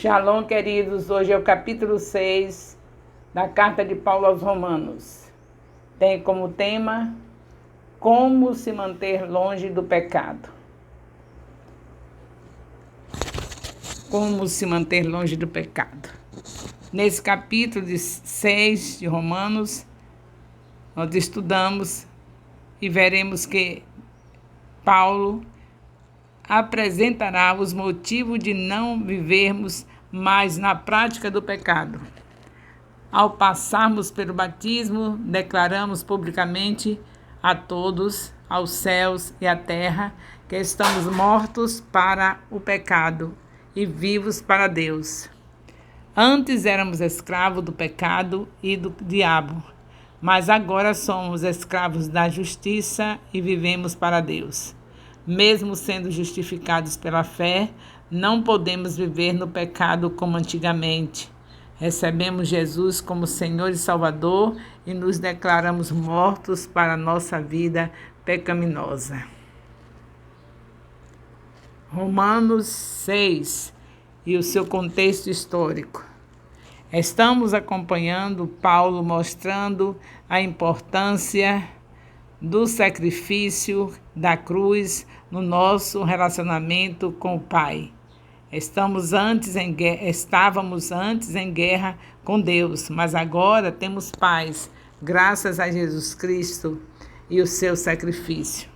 Shalom, queridos. Hoje é o capítulo 6 da carta de Paulo aos Romanos. Tem como tema como se manter longe do pecado. Como se manter longe do pecado. Nesse capítulo 6 de Romanos, nós estudamos e veremos que Paulo apresentará os motivos de não vivermos mais na prática do pecado. Ao passarmos pelo batismo, declaramos publicamente a todos, aos céus e à terra, que estamos mortos para o pecado e vivos para Deus. Antes éramos escravos do pecado e do diabo, mas agora somos escravos da justiça e vivemos para Deus. Mesmo sendo justificados pela fé, não podemos viver no pecado como antigamente. Recebemos Jesus como Senhor e Salvador e nos declaramos mortos para a nossa vida pecaminosa. Romanos 6 e o seu contexto histórico. Estamos acompanhando Paulo mostrando a importância do sacrifício da cruz no nosso relacionamento com o Pai. Estávamos antes em guerra com Deus, mas agora temos paz, graças a Jesus Cristo e o seu sacrifício.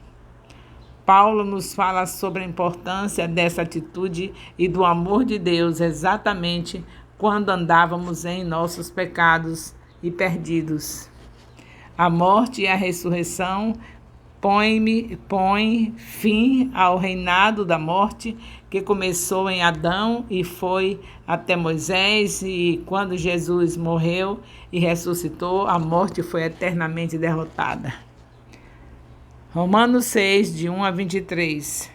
Paulo nos fala sobre a importância dessa atitude e do amor de Deus exatamente quando andávamos em nossos pecados e perdidos. A morte e a ressurreição põe fim ao reinado da morte que começou em Adão e foi até Moisés, e quando Jesus morreu e ressuscitou, a morte foi eternamente derrotada. Romanos 6, de 1 a 23.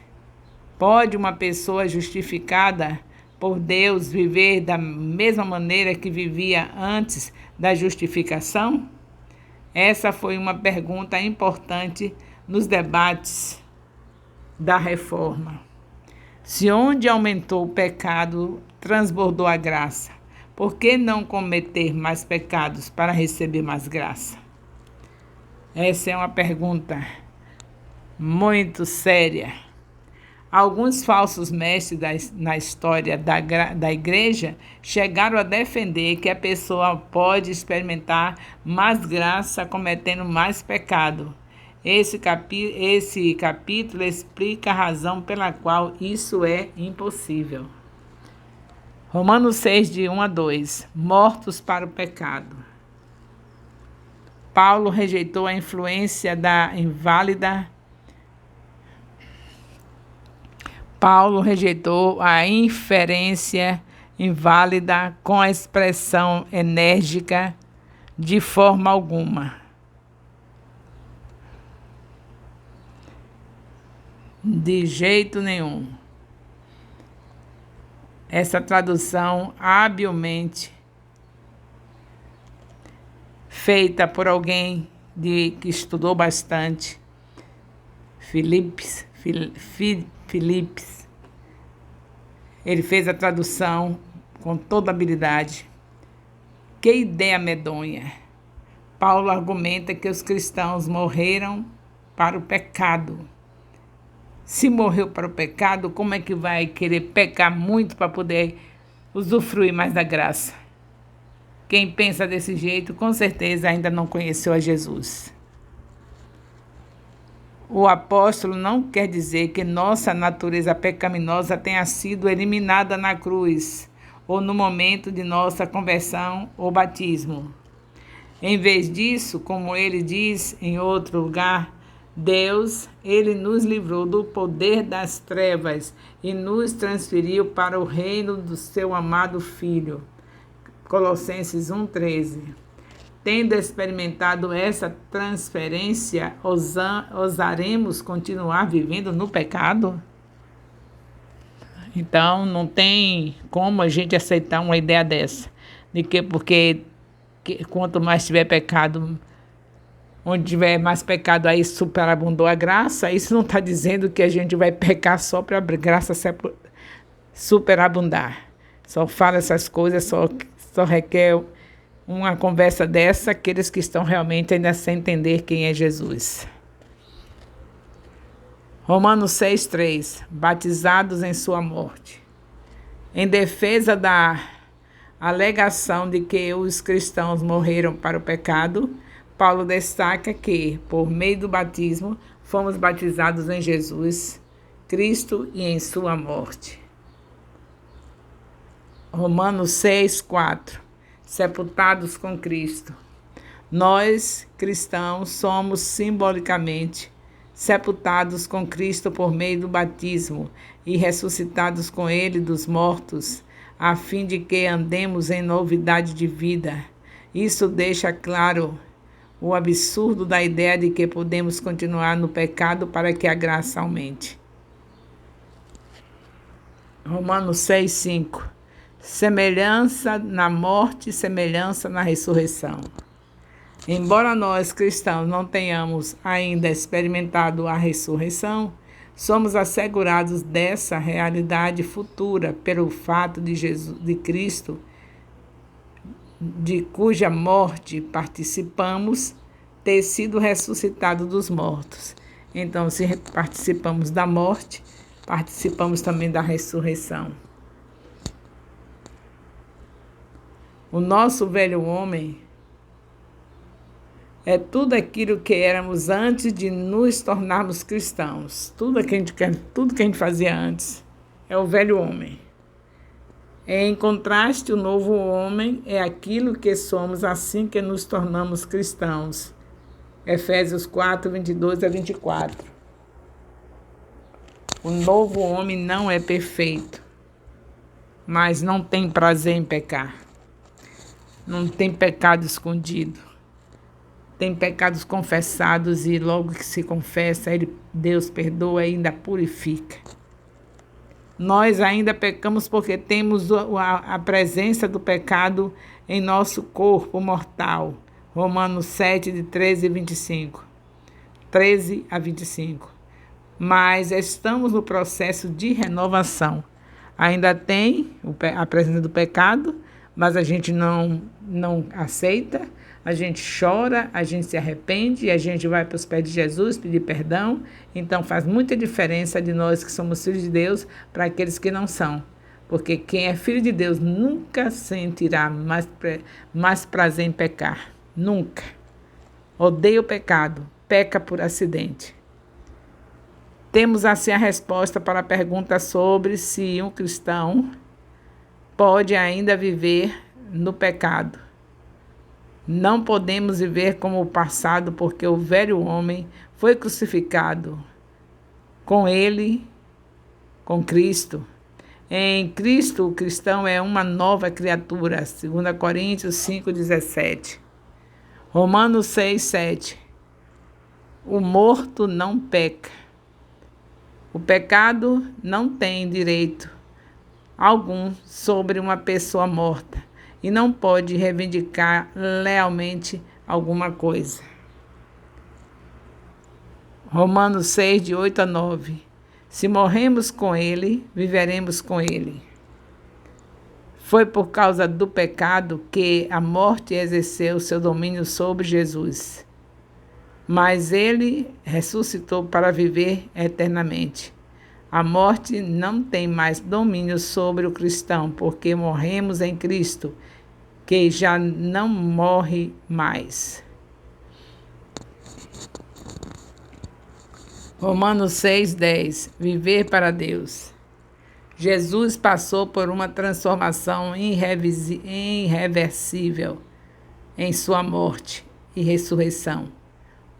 Pode uma pessoa justificada por Deus viver da mesma maneira que vivia antes da justificação? Essa foi uma pergunta importante nos debates da reforma. Se onde aumentou o pecado, transbordou a graça, por que não cometer mais pecados para receber mais graça? Essa é uma pergunta muito séria. Alguns falsos mestres na história da igreja chegaram a defender que a pessoa pode experimentar mais graça cometendo mais pecado. Esse capítulo explica a razão pela qual isso é impossível. Romanos 6, de 1 a 2. Mortos para o pecado. Paulo rejeitou a influência da inválida. Paulo rejeitou a inferência inválida com a expressão enérgica de forma alguma. De jeito nenhum. Essa tradução habilmente feita por alguém que estudou bastante, Phillips, ele fez a tradução com toda habilidade. Que ideia medonha! Paulo argumenta que os cristãos morreram para o pecado. Se morreu para o pecado, como é que vai querer pecar muito para poder usufruir mais da graça? Quem pensa desse jeito, com certeza ainda não conheceu a Jesus. O apóstolo não quer dizer que nossa natureza pecaminosa tenha sido eliminada na cruz ou no momento de nossa conversão ou batismo. Em vez disso, como ele diz em outro lugar, Deus, ele nos livrou do poder das trevas e nos transferiu para o reino do seu amado Filho. Colossenses 1,13. Tendo experimentado essa transferência, ousaremos continuar vivendo no pecado? Então, não tem como a gente aceitar uma ideia dessa. De que porque quanto mais tiver pecado, onde tiver mais pecado, aí superabundou a graça. Isso não está dizendo que a gente vai pecar só para a graça superabundar. Só fala essas coisas, só requer uma conversa dessa aqueles que estão realmente ainda sem entender quem é Jesus. Romanos 6,3. Batizados em sua morte. Em defesa da alegação de que os cristãos morreram para o pecado, Paulo destaca que, por meio do batismo, fomos batizados em Jesus, Cristo e em sua morte. Romanos 6,4. Sepultados com Cristo. Nós, cristãos, somos simbolicamente sepultados com Cristo por meio do batismo e ressuscitados com Ele dos mortos, a fim de que andemos em novidade de vida. Isso deixa claro o absurdo da ideia de que podemos continuar no pecado para que a graça aumente. Romanos 6,5. Semelhança na morte, semelhança na ressurreição. Embora nós, cristãos, não tenhamos ainda experimentado a ressurreição, somos assegurados dessa realidade futura pelo fato de Cristo, de cuja morte participamos, ter sido ressuscitado dos mortos. Então, se participamos da morte, participamos também da ressurreição. O nosso velho homem é tudo aquilo que éramos antes de nos tornarmos cristãos. Tudo que a gente fazia antes é o velho homem. Em contraste, o novo homem é aquilo que somos assim que nos tornamos cristãos. Efésios 4, 22 a 24. O novo homem não é perfeito, mas não tem prazer em pecar. Não tem pecado escondido. Tem pecados confessados e logo que se confessa, Deus perdoa e ainda purifica. Nós ainda pecamos porque temos a presença do pecado em nosso corpo mortal. Romanos 7, de 13 a 25. Mas estamos no processo de renovação. Ainda tem a presença do pecado, mas a gente não aceita, a gente chora, a gente se arrepende, a gente vai para os pés de Jesus pedir perdão. Então faz muita diferença de nós que somos filhos de Deus para aqueles que não são. Porque quem é filho de Deus nunca sentirá mais prazer em pecar. Nunca. Odeia o pecado, peca por acidente. Temos assim a resposta para a pergunta sobre se um cristão pode ainda viver no pecado. Não podemos viver como o passado, porque o velho homem foi crucificado com ele, com Cristo. Em Cristo, o cristão é uma nova criatura. 2 Coríntios 5,17. Romanos 6,7. O morto não peca. O pecado não tem direito algum sobre uma pessoa morta e não pode reivindicar lealmente alguma coisa. Romanos 6, de 8 a 9. Se morremos com ele, viveremos com ele. Foi por causa do pecado que a morte exerceu seu domínio sobre Jesus. Mas ele ressuscitou para viver eternamente. A morte não tem mais domínio sobre o cristão, porque morremos em Cristo, que já não morre mais. Romanos 6,10. Viver para Deus. Jesus passou por uma transformação irreversível em sua morte e ressurreição.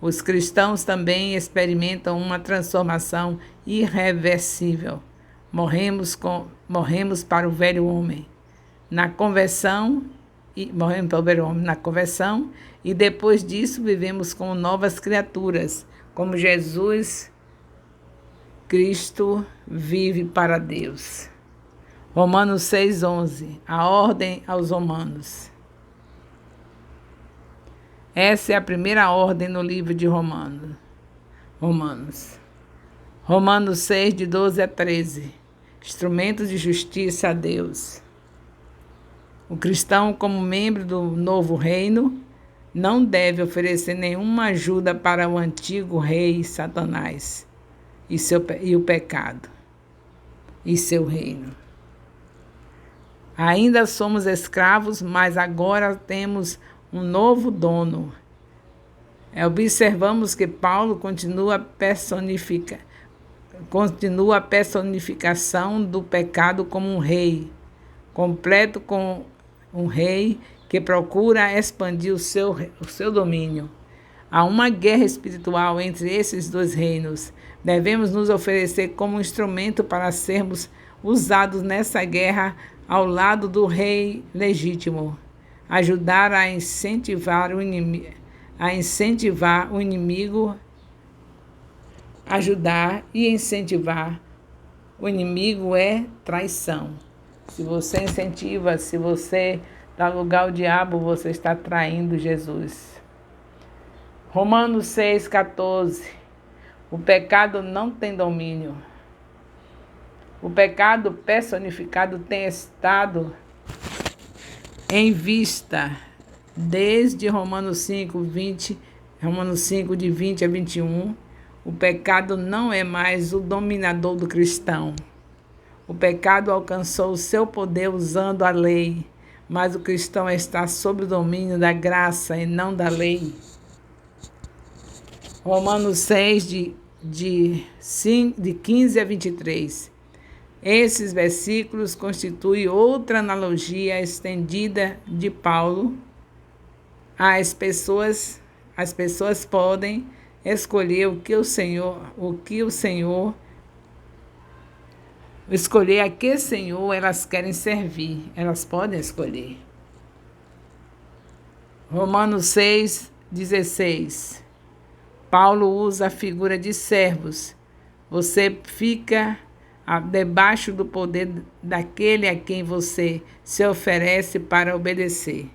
Os cristãos também experimentam uma transformação irreversível. Morremos para o velho homem na conversão e depois disso vivemos como novas criaturas, como Jesus Cristo vive para Deus. Romanos 6,11. A ordem aos romanos. Essa é a primeira ordem no livro de Romanos. Romanos 6, de 12 a 13. Instrumentos de justiça a Deus. O cristão, como membro do novo reino, não deve oferecer nenhuma ajuda para o antigo rei Satanás e o pecado e seu reino. Ainda somos escravos, mas agora temos um novo dono. Observamos que Paulo continua a personificação do pecado como um rei, completo com um rei que procura expandir o seu domínio. Há uma guerra espiritual entre esses dois reinos. Devemos nos oferecer como instrumento para sermos usados nessa guerra ao lado do rei legítimo, ajudar a incentivar o inimigo, ajudar e incentivar o inimigo é traição. Se você incentiva, se você dá lugar ao diabo, você está traindo Jesus. Romanos 6,14. O pecado não tem domínio. O pecado personificado tem estado em vista desde Romanos 5, de 20 a 21. O pecado não é mais o dominador do cristão. O pecado alcançou o seu poder usando a lei, mas o cristão está sob o domínio da graça e não da lei. Romanos 6, de 15 a 23. Esses versículos constituem outra analogia estendida de Paulo. As pessoas podem escolher escolher a que Senhor elas querem servir. Elas podem escolher. Romanos 6,16. Paulo usa a figura de servos. Você fica debaixo do poder daquele a quem você se oferece para obedecer.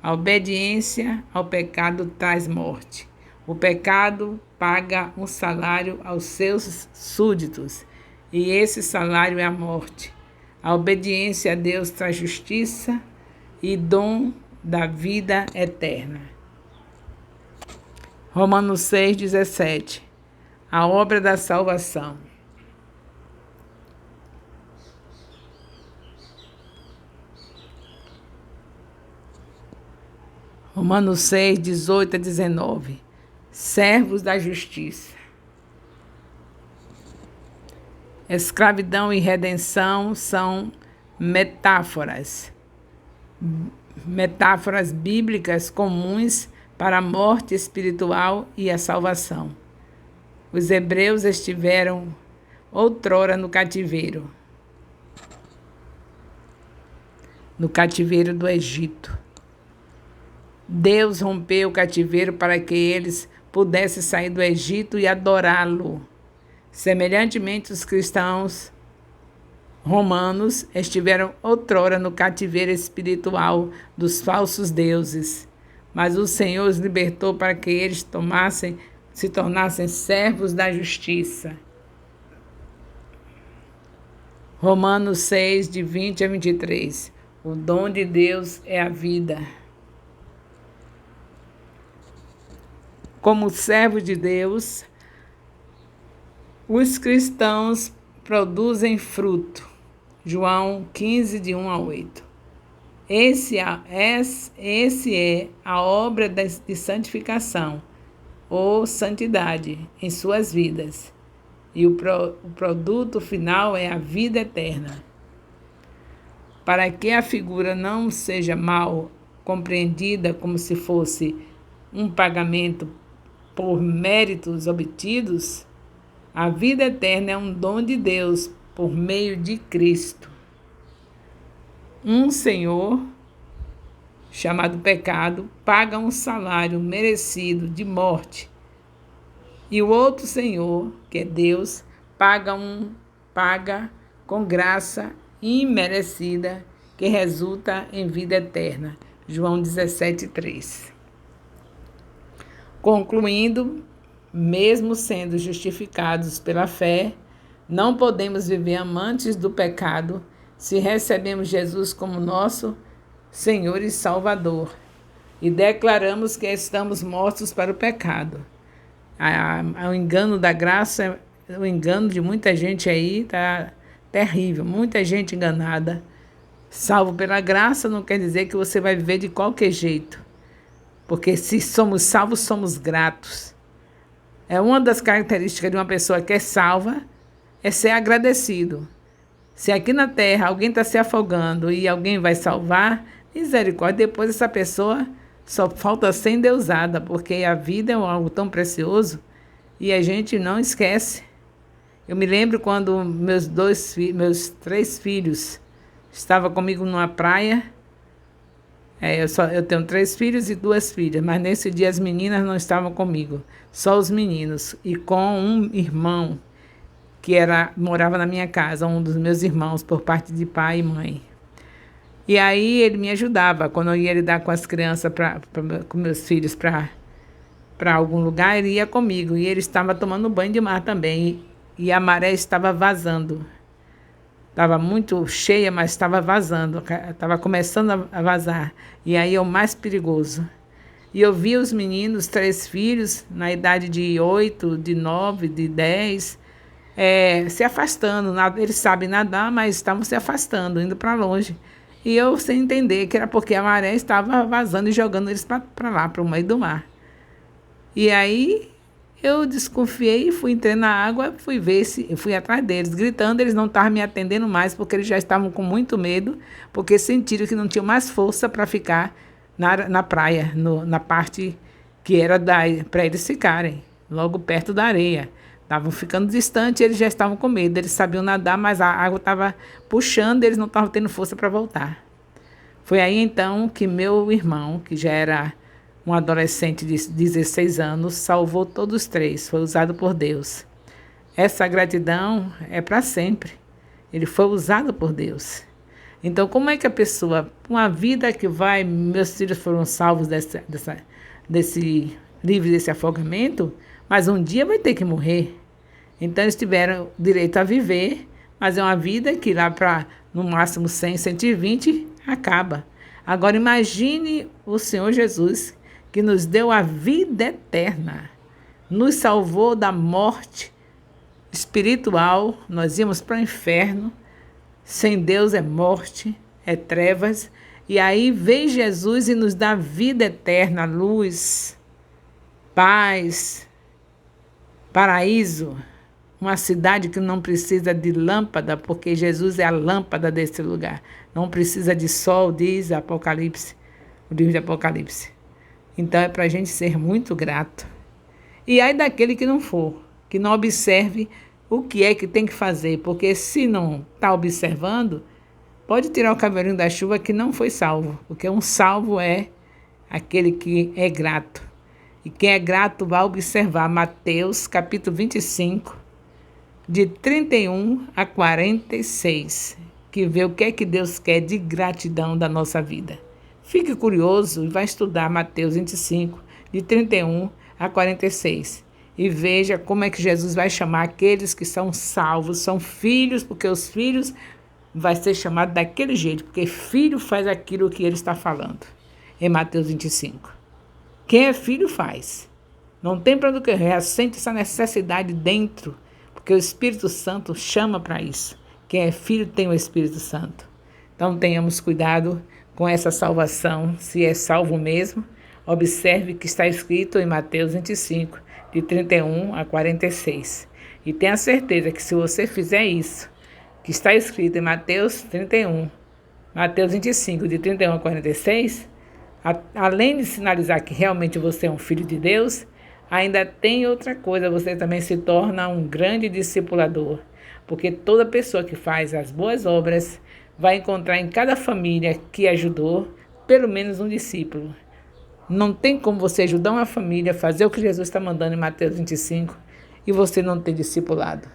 A obediência ao pecado traz morte. O pecado paga um salário aos seus súditos, e esse salário é a morte. A obediência a Deus traz justiça e dom da vida eterna. Romanos 6,17. A obra da salvação. Romanos 6, 18 a 19. Servos da justiça. Escravidão e redenção são metáforas bíblicas comuns para a morte espiritual e a salvação. Os hebreus estiveram outrora no cativeiro do Egito. Deus rompeu o cativeiro para que eles pudessem sair do Egito e adorá-lo. Semelhantemente, os cristãos romanos estiveram outrora no cativeiro espiritual dos falsos deuses, mas o Senhor os libertou para que eles se tornassem servos da justiça. Romanos 6, de 20 a 23. O dom de Deus é a vida. Como servos de Deus, os cristãos produzem fruto. João 15, de 1 a 8. Esse é a obra de santificação, ou santidade, em suas vidas. E o produto final é a vida eterna. Para que a figura não seja mal compreendida como se fosse um pagamento por méritos obtidos, a vida eterna é um dom de Deus por meio de Cristo. Um Senhor, chamado pecado, paga um salário merecido de morte. E o outro Senhor, que é Deus, paga com graça imerecida, que resulta em vida eterna. João 17, 3. Concluindo, mesmo sendo justificados pela fé, não podemos viver amantes do pecado se recebemos Jesus como nosso Senhor e Salvador, e declaramos que estamos mortos para o pecado. O engano da graça, o engano de muita gente aí está terrível, muita gente enganada. Salvo pela graça não quer dizer que você vai viver de qualquer jeito, porque se somos salvos, somos gratos. É uma das características de uma pessoa que é salva, é ser agradecido. Se aqui na terra alguém está se afogando e alguém vai salvar, misericórdia, depois essa pessoa só falta ser endeusada, porque a vida é algo tão precioso e a gente não esquece. Eu me lembro quando meus 3 filhos estavam comigo numa praia. Eu tenho 3 filhos e 2 filhas, mas nesse dia as meninas não estavam comigo, só os meninos, e com um irmão que morava na minha casa, um dos meus irmãos, por parte de pai e mãe. E aí ele me ajudava, quando eu ia lidar com as crianças, com meus filhos, para algum lugar, ele ia comigo, e ele estava tomando banho de mar também, e a maré estava vazando. Estava muito cheia, mas estava vazando, estava começando a vazar, e aí é o mais perigoso. E eu vi os meninos, 3 filhos, na idade de 8, de 9, de 10, se afastando. Eles sabem nadar, mas estavam se afastando, indo para longe. E eu sem entender que era porque a maré estava vazando e jogando eles para lá, para o meio do mar. E aí eu desconfiei, entrei na água, fui atrás deles, gritando. Eles não estavam me atendendo mais, porque eles já estavam com muito medo, porque sentiram que não tinham mais força para ficar na praia, na parte que era para eles ficarem, logo perto da areia. Estavam ficando distantes, eles já estavam com medo. Eles sabiam nadar, mas a água estava puxando, eles não estavam tendo força para voltar. Foi aí então que meu irmão, que já era um adolescente de 16 anos, salvou todos os 3, foi usado por Deus. Essa gratidão é para sempre. Ele foi usado por Deus. Então, como é que a pessoa, uma vida que meus filhos foram salvos livres desse afogamento, mas um dia vai ter que morrer. Então, eles tiveram direito a viver, mas é uma vida que lá para, no máximo, 100, 120, acaba. Agora, imagine o Senhor Jesus, que nos deu a vida eterna, nos salvou da morte espiritual. Nós íamos para o inferno. Sem Deus é morte, é trevas. E aí vem Jesus e nos dá vida eterna, luz, paz, paraíso, uma cidade que não precisa de lâmpada, porque Jesus é a lâmpada desse lugar. Não precisa de sol, diz Apocalipse, o livro de Apocalipse. Então é para a gente ser muito grato. E aí daquele que não for, que não observe o que é que tem que fazer, porque se não está observando, pode tirar o cavalinho da chuva que não foi salvo, porque um salvo é aquele que é grato. E quem é grato vai observar Mateus capítulo 25, de 31 a 46, que vê o que é que Deus quer de gratidão da nossa vida. Fique curioso e vai estudar Mateus 25, de 31 a 46. E veja como é que Jesus vai chamar aqueles que são salvos, são filhos, porque os filhos vai ser chamado daquele jeito, porque filho faz aquilo que ele está falando, em Mateus 25. Quem é filho faz. Não tem para onde correr, sente essa necessidade dentro, porque o Espírito Santo chama para isso. Quem é filho tem o Espírito Santo. Então tenhamos cuidado com essa salvação, se é salvo mesmo. Observe que está escrito em Mateus 25, de 31 a 46. E tenha certeza que se você fizer isso, que está escrito em Mateus 31, Mateus 25, de 31 a 46, além de sinalizar que realmente você é um filho de Deus, ainda tem outra coisa, você também se torna um grande discipulador. Porque toda pessoa que faz as boas obras vai encontrar em cada família que ajudou pelo menos um discípulo. Não tem como você ajudar uma família a fazer o que Jesus está mandando em Mateus 25 e você não ter discipulado.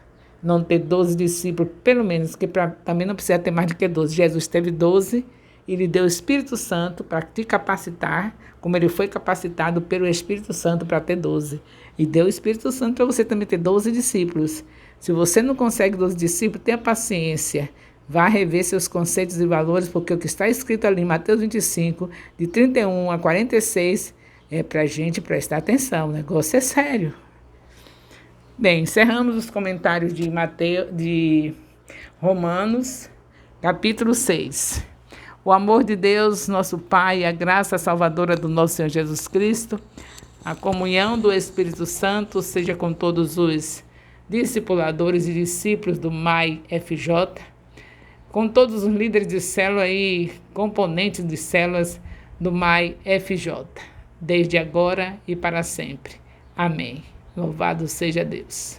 Não ter 12 discípulos, pelo menos, que também não precisa ter mais do que 12. Jesus teve 12 e lhe deu o Espírito Santo para te capacitar, como ele foi capacitado pelo Espírito Santo para ter 12. E deu o Espírito Santo para você também ter 12 discípulos. Se você não consegue 12 discípulos, tenha paciência. Vá rever seus conceitos e valores, porque o que está escrito ali em Mateus 25, de 31 a 46, é para a gente prestar atenção. O negócio é sério. Bem, encerramos os comentários de Romanos, capítulo 6. O amor de Deus, nosso Pai, a graça salvadora do nosso Senhor Jesus Cristo, a comunhão do Espírito Santo seja com todos os discipuladores e discípulos do MAI FJ, com todos os líderes de célula e componentes de células do MAI FJ, desde agora e para sempre. Amém. Louvado seja Deus.